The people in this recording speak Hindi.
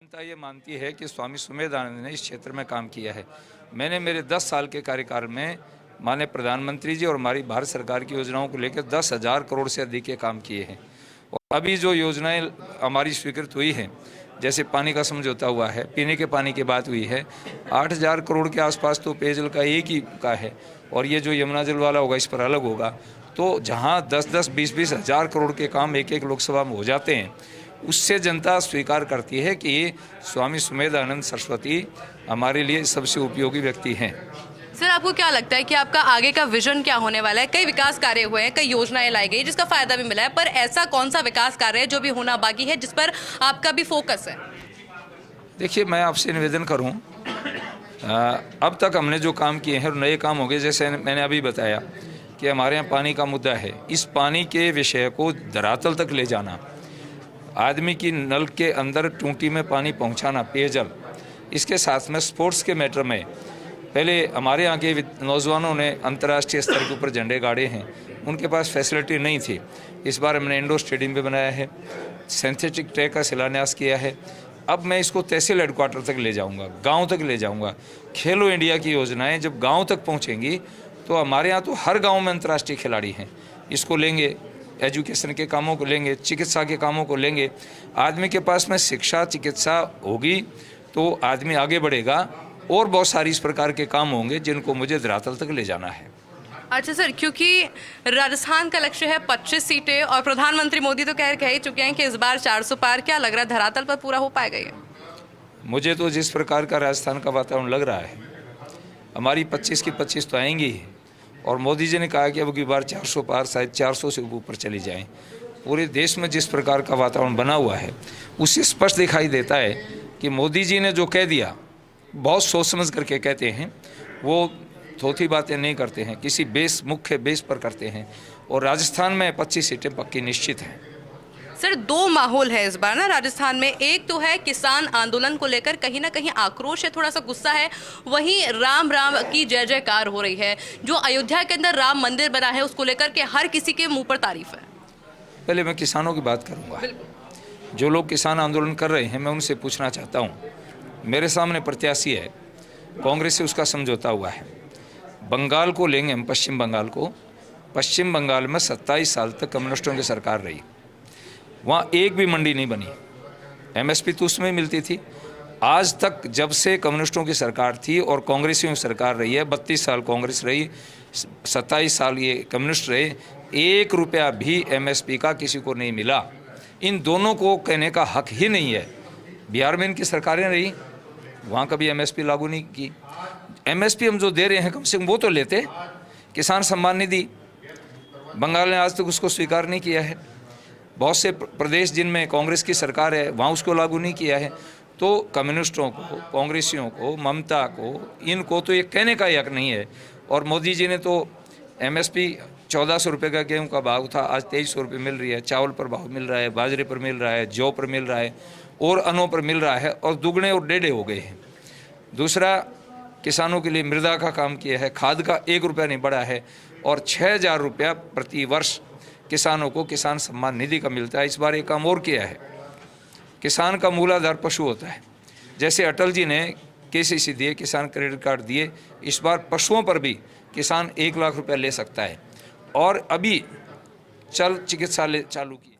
जनता ये मानती है कि स्वामी सुमेधानंद ने इस क्षेत्र में काम किया है। मैंने मेरे 10 साल के कार्यकाल में माननीय प्रधानमंत्री जी और हमारी भारत सरकार की योजनाओं को लेकर 10,000 करोड़ से अधिक के काम किए हैं। और अभी जो योजनाएं हमारी स्वीकृत हुई हैं, जैसे पानी का समझौता हुआ है, पीने के पानी की बात हुई है, 8,000 करोड़ के आसपास तो पेयजल का एक ही का है, और ये जो यमुना जल वाला होगा इस पर अलग होगा। तो जहाँ 10-10, 20-20 हज़ार करोड़ के काम एक लोकसभा में हो जाते हैं, उससे जनता स्वीकार करती है कि ये स्वामी सुमेधानंद सरस्वती हमारे लिए सबसे उपयोगी व्यक्ति हैं। सर, आपको क्या लगता है कि आपका आगे का विजन क्या होने वाला है? कई विकास कार्य हुए हैं, कई योजनाएं लाई गई जिसका फायदा भी मिला है, पर ऐसा कौन सा विकास कार्य है जो भी होना बाकी है, जिस पर आपका भी फोकस है? देखिए, मैं आपसे निवेदन करूं, अब तक हमने जो काम किए हैं और नए काम हो गए, जैसे मैंने अभी बताया कि हमारे यहाँ पानी का मुद्दा है। इस पानी के विषय को धरातल तक ले जाना, आदमी की नल के अंदर टूंटी में पानी पहुंचाना, पेयजल, इसके साथ में स्पोर्ट्स के मैटर में पहले हमारे यहाँ के नौजवानों ने अंतर्राष्ट्रीय स्तर के ऊपर झंडे गाड़े हैं, उनके पास फैसिलिटी नहीं थी। इस बार हमने इंडोर स्टेडियम भी बनाया है, सिंथेटिक ट्रैक का शिलान्यास किया है। अब मैं इसको तहसील हेडक्वार्टर तक ले जाऊंगा, गांव तक ले जाऊंगा। खेलो इंडिया की योजनाएं जब गांव तक पहुंचेंगी तो हमारे यहाँ तो हर गांव में अंतर्राष्ट्रीय खिलाड़ी हैं। इसको लेंगे, एजुकेशन के कामों को लेंगे, चिकित्सा के कामों को लेंगे। आदमी के पास में शिक्षा चिकित्सा होगी तो आदमी आगे बढ़ेगा, और बहुत सारी इस प्रकार के काम होंगे जिनको मुझे धरातल तक ले जाना है। अच्छा सर, क्योंकि राजस्थान का लक्ष्य है 25 सीटें और प्रधानमंत्री मोदी तो कह ही चुके हैं कि इस बार 400 पार, क्या लग रहा है धरातल पर पूरा हो पाएगा ये? मुझे तो जिस प्रकार का राजस्थान का वातावरण लग रहा है, हमारी 25 की 25 तो आएंगी ही, और मोदी जी ने कहा कि अब की बार 400 पार, शायद 400 से ऊपर चली जाएं। पूरे देश में जिस प्रकार का वातावरण बना हुआ है उससे स्पष्ट दिखाई देता है कि मोदी जी ने जो कह दिया, बहुत सोच समझ करके कहते हैं, वो थोथी बातें नहीं करते हैं, किसी मुख्य बेस पर करते हैं। और राजस्थान में 25 सीटें पक्की निश्चित हैं। सर, दो माहौल है इस बार ना राजस्थान में। एक तो है किसान आंदोलन को लेकर कहीं ना कहीं आक्रोश है, थोड़ा सा गुस्सा है, वहीं राम राम की जय जयकार हो रही है। जो अयोध्या के अंदर राम मंदिर बना है उसको लेकर के हर किसी के मुंह पर तारीफ है। पहले मैं किसानों की बात करूंगा। जो लोग किसान आंदोलन कर रहे हैं, मैं उनसे पूछना चाहता हूँ, मेरे सामने प्रत्याशी है, कांग्रेस से उसका समझौता हुआ है। बंगाल को लेंगे हम, पश्चिम बंगाल को। पश्चिम बंगाल में 27 साल तक कम्युनिस्टों की सरकार रही, वहाँ एक भी मंडी नहीं बनी, एमएसपी तो उसमें मिलती थी। आज तक जब से कम्युनिस्टों की सरकार थी और कांग्रेसियों की सरकार रही है, 32 साल कांग्रेस रही, 27 साल ये कम्युनिस्ट रहे, 1 रुपया भी एमएसपी का किसी को नहीं मिला। इन दोनों को कहने का हक ही नहीं है। बिहार में इनकी सरकारें रही, वहाँ कभी एमएसपी लागू नहीं की। एमएसपी हम जो दे रहे हैं कम से कम वो तो लेते। किसान सम्मान निधि बंगाल ने आज तक उसको स्वीकार नहीं किया है। बहुत से प्रदेश जिनमें कांग्रेस की सरकार है वहाँ उसको लागू नहीं किया है। तो कम्युनिस्टों को, कांग्रेसियों को, ममता को, इनको तो ये कहने का हक नहीं है। और मोदी जी ने तो एमएसपी 1400 रुपये का गेहूँ का भाव था, आज 2300 रुपये मिल रही है। चावल पर भाव मिल रहा है, बाजरे पर मिल रहा है, जौ पर मिल रहा है, और अन्नों पर मिल रहा है, और दुगने और डेढ़े हो गए हैं। दूसरा, किसानों के लिए मृदा का काम किया है, खाद का 1 रुपया नहीं बढ़ा है, और 6,000 रुपया प्रति वर्ष किसानों को किसान सम्मान निधि का मिलता है। इस बार एक काम और किया है, किसान का मूलाधार पशु होता है। जैसे अटल जी ने केसीसी दिए, किसान क्रेडिट कार्ड दिए, इस बार पशुओं पर भी किसान 1 लाख रुपया ले सकता है। और अभी चिकित्सालय चालू किए।